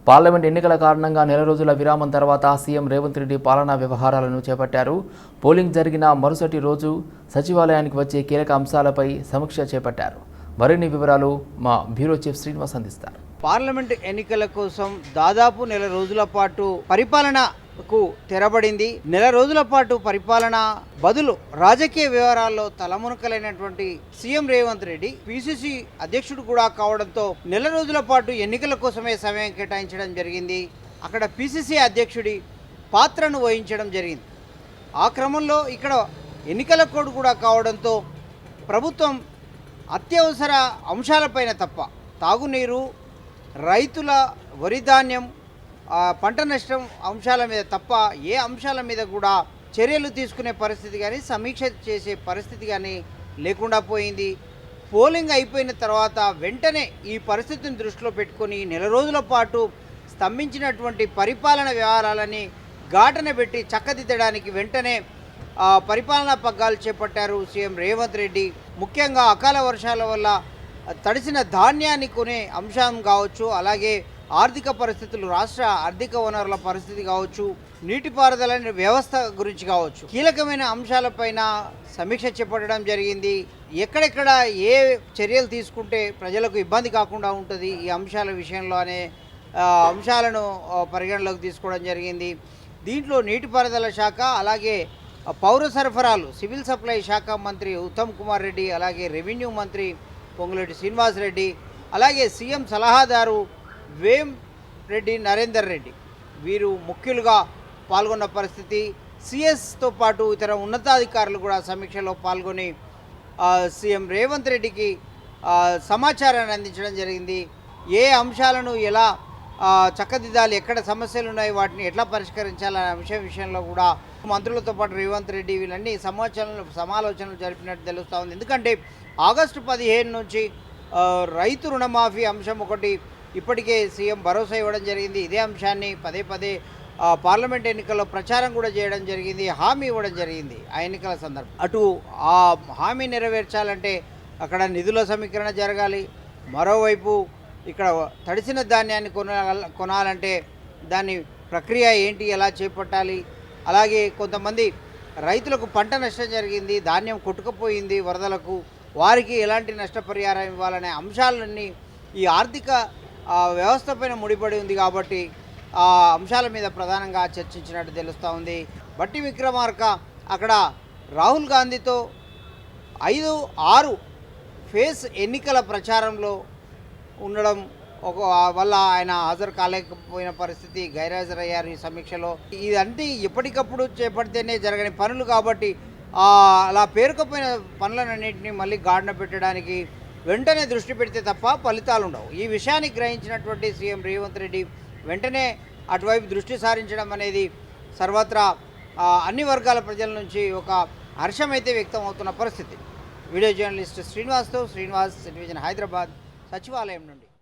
Parliament ఎన్నికల కారణంగా నెల రోజుల విరామం తర్వాత సీఎం రేవంత్ రెడ్డి పాలనా వ్యవహారాలను చేపట్టారు. పోలింగ్ జరిగిన మరుసటి రోజు సచివాలయానికి వచ్చే కీలక అంశాలపై సమీక్ష చేపట్టారు. మరిన్ని వివరాలు మా బ్యూరో చీఫ్ శ్రీనివాస్ అందిస్తారు. పార్లమెంట్ ఎన్నికల కోసం దాదాపు నెల రోజుల పాటు పరిపాలనకు తెరబడింది. నెల రోజుల పాటు పరిపాలన బదులు రాజకీయ వ్యవహారాల్లో తలమునకలైనటువంటి సీఎం రేవంత్ రెడ్డి పిసిసి అధ్యక్షుడు కూడా కావడంతో నెల రోజుల పాటు ఎన్నికల కోసమే సమయం కేటాయించడం జరిగింది. అక్కడ పిసిసి అధ్యక్షుడి పాత్రను వహించడం జరిగింది. ఆ క్రమంలో ఇక్కడ ఎన్నికల కోడ్ కూడా కావడంతో ప్రభుత్వం అత్యవసర అంశాలపైన తప్ప తాగునీరు, రైతుల వరి ధాన్యం, పంట నష్టం అంశాల మీద తప్ప ఏ అంశాల మీద కూడా చర్యలు తీసుకునే పరిస్థితి కానీ సమీక్ష చేసే పరిస్థితి కానీ లేకుండా పోయింది. పోలింగ్ అయిపోయిన తర్వాత వెంటనే ఈ పరిస్థితిని దృష్టిలో పెట్టుకొని నెల రోజుల పాటు స్తంభించినటువంటి పరిపాలన వ్యవహారాలని ఘాటన పెట్టి చక్కదిద్దడానికి వెంటనే పరిపాలనా పగ్గాలు చేపట్టారు సీఎం రేవంత్ రెడ్డి. ముఖ్యంగా అకాల వర్షాల వల్ల తడిసిన ధాన్యాన్ని కొనే అంశం కావచ్చు, అలాగే ఆర్థిక పరిస్థితులు, రాష్ట్ర ఆర్థిక వనరుల పరిస్థితి కావచ్చు, నీటిపారుదల వ్యవస్థ గురించి కావచ్చు, కీలకమైన అంశాలపైన సమీక్ష చేపట్టడం జరిగింది. ఎక్కడెక్కడ ఏ చర్యలు తీసుకుంటే ప్రజలకు ఇబ్బంది కాకుండా ఉంటుంది ఈ అంశాల విషయంలో అనే అంశాలను పరిగణలోకి తీసుకోవడం జరిగింది. దీంట్లో నీటిపారుదల శాఖ, అలాగే పౌర సరఫరాలు సివిల్ సప్లై శాఖ మంత్రి ఉత్తమ్ కుమార్ రెడ్డి, అలాగే రెవెన్యూ మంత్రి పొంగులేటి శ్రీనివాస్ రెడ్డి, అలాగే సీఎం సలహాదారు వేం రెడ్డి నరేందర్ రెడ్డి వీరు ముఖ్యులుగా పాల్గొన్న పరిస్థితి. సిఎస్తో పాటు ఇతర ఉన్నతాధికారులు కూడా సమీక్షలో పాల్గొని సీఎం రేవంత్ రెడ్డికి సమాచారాన్ని అందించడం జరిగింది. ఏ అంశాలను ఎలా చక్కదిద్దాలి, ఎక్కడ సమస్యలు ఉన్నాయి, వాటిని ఎట్లా పరిష్కరించాలనే అంశం విషయంలో కూడా మంత్రులతో పాటు రేవంత్ రెడ్డి వీళ్ళన్నీ సమాలోచనలు జరిపినట్టు తెలుస్తూ ఉంది. ఎందుకంటే ఆగస్టు 15 నుంచి రైతు రుణమాఫీ అంశం ఒకటి ఇప్పటికే సీఎం భరోసా ఇవ్వడం జరిగింది. ఇదే అంశాన్ని పదే పదే పార్లమెంట్ ఎన్నికల్లో ప్రచారం కూడా చేయడం జరిగింది, హామీ ఇవ్వడం జరిగింది. ఆ ఎన్నికల సందర్భం అటు ఆ హామీ నెరవేర్చాలంటే అక్కడ నిధుల సమీకరణ జరగాలి. మరోవైపు ఇక్కడ తడిసిన ధాన్యాన్ని కొనాలంటే దాని ప్రక్రియ ఏంటి, ఎలా చేపట్టాలి, అలాగే కొంతమంది రైతులకు పంట నష్టం జరిగింది, ధాన్యం కొట్టుకుపోయింది వరదలకు, వారికి ఎలాంటి నష్టపరిహారం ఇవ్వాలనే అంశాలన్నీ ఈ ఆర్థిక వ్యవస్థ పైన ముడిపడి ఉంది. కాబట్టి ఆ అంశాల మీద ప్రధానంగా చర్చించినట్టు తెలుస్తూ ఉంది. బట్టి విక్రమార్క అక్కడ రాహుల్ గాంధీతో 5-6 ఫేజ్ ఎన్నికల ప్రచారంలో ఉండడం వల్ల ఆయన హాజరు కాలేకపోయిన పరిస్థితి, గైర్హాజరయ్యారు ఈ సమీక్షలో. ఇదంతా ఎప్పటికప్పుడు చేపడితేనే జరగని పనులు కాబట్టి అలా పేరుకపోయిన పనులన్నింటినీ మళ్ళీ గాడిన పెట్టడానికి వెంటనే దృష్టి పెడితే తప్ప ఫలితాలు ఉండవు. ఈ విషయాన్ని గ్రహించినటువంటి సీఎం రేవంత్ రెడ్డి వెంటనే అటువైపు దృష్టి సారించడం అనేది సర్వత్రా అన్ని వర్గాల ప్రజల నుంచి ఒక హర్షం అయితే వ్యక్తం అవుతున్న పరిస్థితి. వీడియో జర్నలిస్ట్ శ్రీనివాస్తో శ్రీనివాస్, టెలివిజన్ హైదరాబాద్ సచివాలయం నుండి.